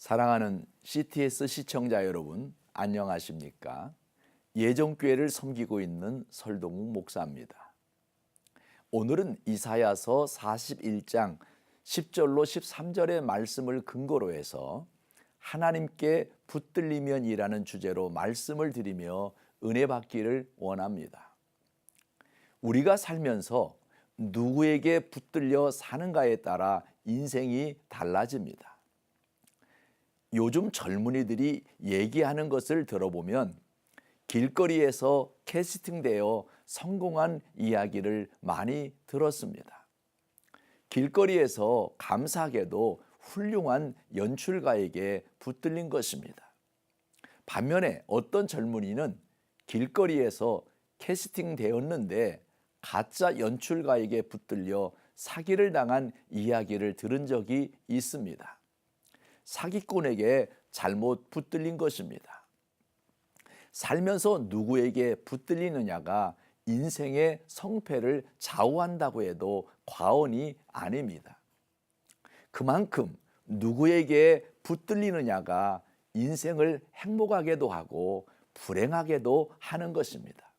사랑하는 CTS 시청자 여러분, 안녕하십니까? 예정교회를 섬기고 있는 설동욱 목사입니다. 오늘은 이사야서 41장 10절로 13절의 말씀을 근거로 해서 하나님께 붙들리면이라는 주제로 말씀을 드리며 은혜 받기를 원합니다. 우리가 살면서 누구에게 붙들려 사는가에 따라 인생이 달라집니다. 요즘 젊은이들이 얘기하는 것을 들어보면 길거리에서 캐스팅되어 성공한 이야기를 많이 들었습니다. 길거리에서 감사하게도 훌륭한 연출가에게 붙들린 것입니다. 반면에 어떤 젊은이는 길거리에서 캐스팅되었는데 가짜 연출가에게 붙들려 사기를 당한 이야기를 들은 적이 있습니다. 사기꾼에게 잘못 붙들린 것입니다. 살면서 누구에게 붙들리느냐가 인생의 성패를 좌우한다고 해도 과언이 아닙니다. 그만큼 누구에게 붙들리느냐가 인생을 행복하게도 하고 불행하게도 하는 것입니다.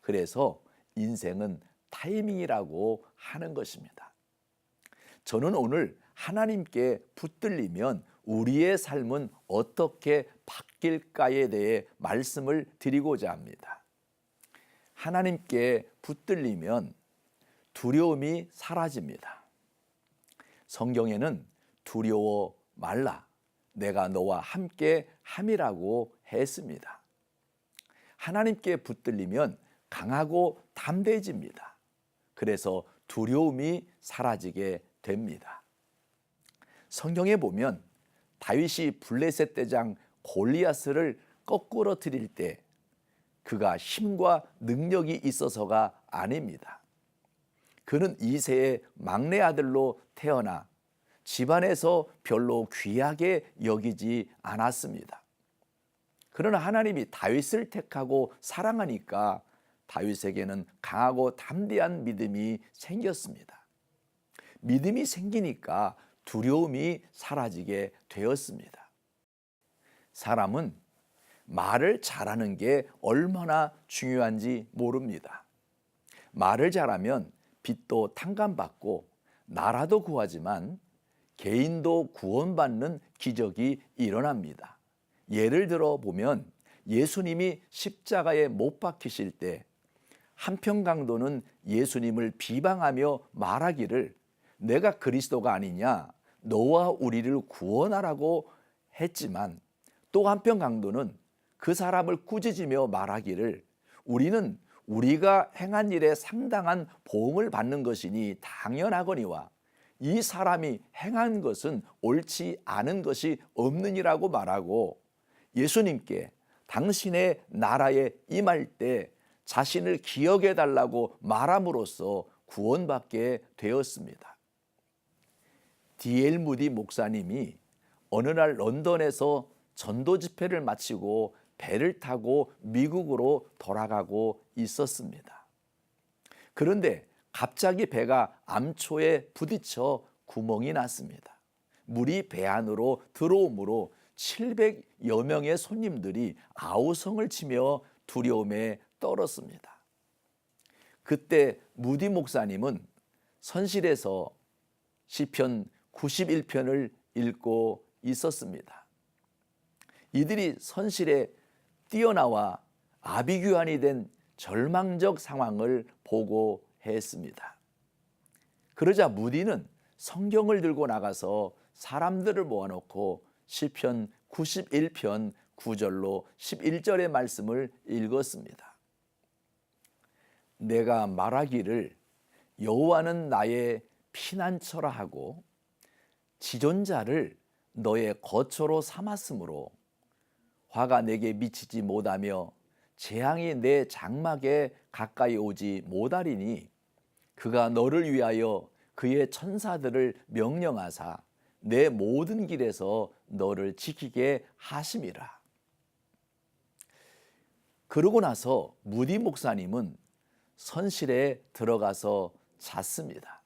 그래서 인생은 타이밍이라고 하는 것입니다. 저는 오늘 하나님께 붙들리면 우리의 삶은 어떻게 바뀔까에 대해 말씀을 드리고자 합니다. 하나님께 붙들리면 두려움이 사라집니다. 성경에는 두려워 말라, 내가 너와 함께 함이라고 했습니다. 하나님께 붙들리면 강하고 담대해집니다. 그래서 두려움이 사라지게 됩니다. 성경에 보면 다윗이 블레셋 대장 골리앗을 거꾸로 들일 때 그가 힘과 능력이 있어서가 아닙니다. 그는 이새의 막내 아들로 태어나 집안에서 별로 귀하게 여기지 않았습니다. 그러나 하나님이 다윗을 택하고 사랑하니까 다윗에게는 강하고 담대한 믿음이 생겼습니다. 믿음이 생기니까 두려움이 사라지게 되었습니다. 사람은 말을 잘하는 게 얼마나 중요한지 모릅니다. 말을 잘하면 빚도 탕감받고 나라도 구하지만 개인도 구원받는 기적이 일어납니다. 예를 들어 보면 예수님이 십자가에 못 박히실 때 한평강도는 예수님을 비방하며 말하기를 내가 그리스도가 아니냐, 너와 우리를 구원하라고 했지만 또 한편 강도는 그 사람을 꾸짖으며 말하기를 우리는 우리가 행한 일에 상당한 보응을 받는 것이니 당연하거니와 이 사람이 행한 것은 옳지 않은 것이 없느니라고 말하고 예수님께 당신의 나라에 임할 때 자신을 기억해 달라고 말함으로써 구원받게 되었습니다. D.L. 무디 목사님이 어느 날 런던에서 전도 집회를 마치고 배를 타고 미국으로 돌아가고 있었습니다. 그런데 갑자기 배가 암초에 부딪혀 구멍이 났습니다. 물이 배 안으로 들어오므로 700여 명의 손님들이 아우성을 치며 두려움에 떨었습니다. 그때 무디 목사님은 선실에서 시편 91편을 읽고 있었습니다. 이들이 선실에 뛰어나와 아비규환이 된 절망적 상황을 보고 했습니다. 그러자 무디는 성경을 들고 나가서 사람들을 모아놓고 시편 91편 9절로 11절의 말씀을 읽었습니다. 내가 말하기를 여호와는 나의 피난처라 하고 지존자를 너의 거처로 삼았으므로 화가 내게 미치지 못하며 재앙이 내 장막에 가까이 오지 못하리니 그가 너를 위하여 그의 천사들을 명령하사 내 모든 길에서 너를 지키게 하심이라. 그러고 나서 무디 목사님은 선실에 들어가서 잤습니다.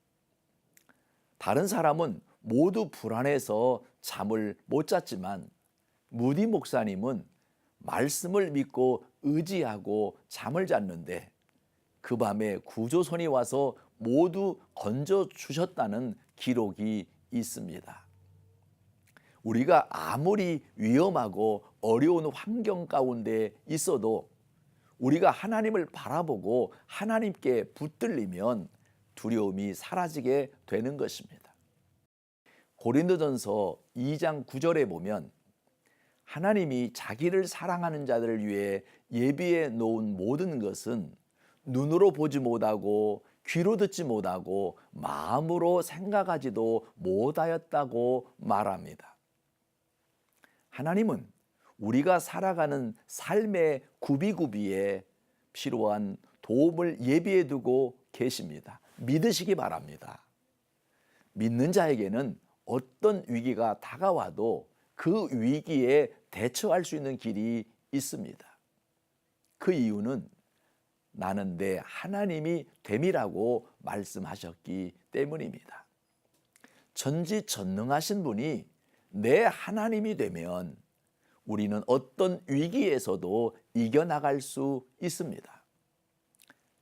다른 사람은 모두 불안해서 잠을 못 잤지만 무디 목사님은 말씀을 믿고 의지하고 잠을 잤는데 그 밤에 구조선이 와서 모두 건져 주셨다는 기록이 있습니다. 우리가 아무리 위험하고 어려운 환경 가운데 있어도 우리가 하나님을 바라보고 하나님께 붙들리면 두려움이 사라지게 되는 것입니다. 고린도전서 2장 9절에 보면 하나님이 자기를 사랑하는 자들을 위해 예비해 놓은 모든 것은 눈으로 보지 못하고 귀로 듣지 못하고 마음으로 생각하지도 못하였다고 말합니다. 하나님은 우리가 살아가는 삶의 구비구비에 필요한 도움을 예비해 두고 계십니다. 믿으시기 바랍니다. 믿는 자에게는 어떤 위기가 다가와도 그 위기에 대처할 수 있는 길이 있습니다. 그 이유는 나는 내 하나님이 됨이라고 말씀하셨기 때문입니다. 전지전능하신 분이 내 하나님이 되면 우리는 어떤 위기에서도 이겨나갈 수 있습니다.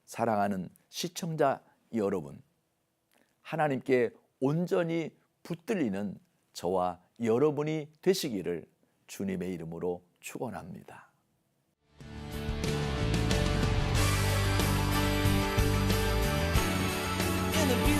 사랑하는 시청자 여러분, 하나님께 온전히 붙들리는 저와 여러분이 되시기를 주님의 이름으로 축원합니다. In a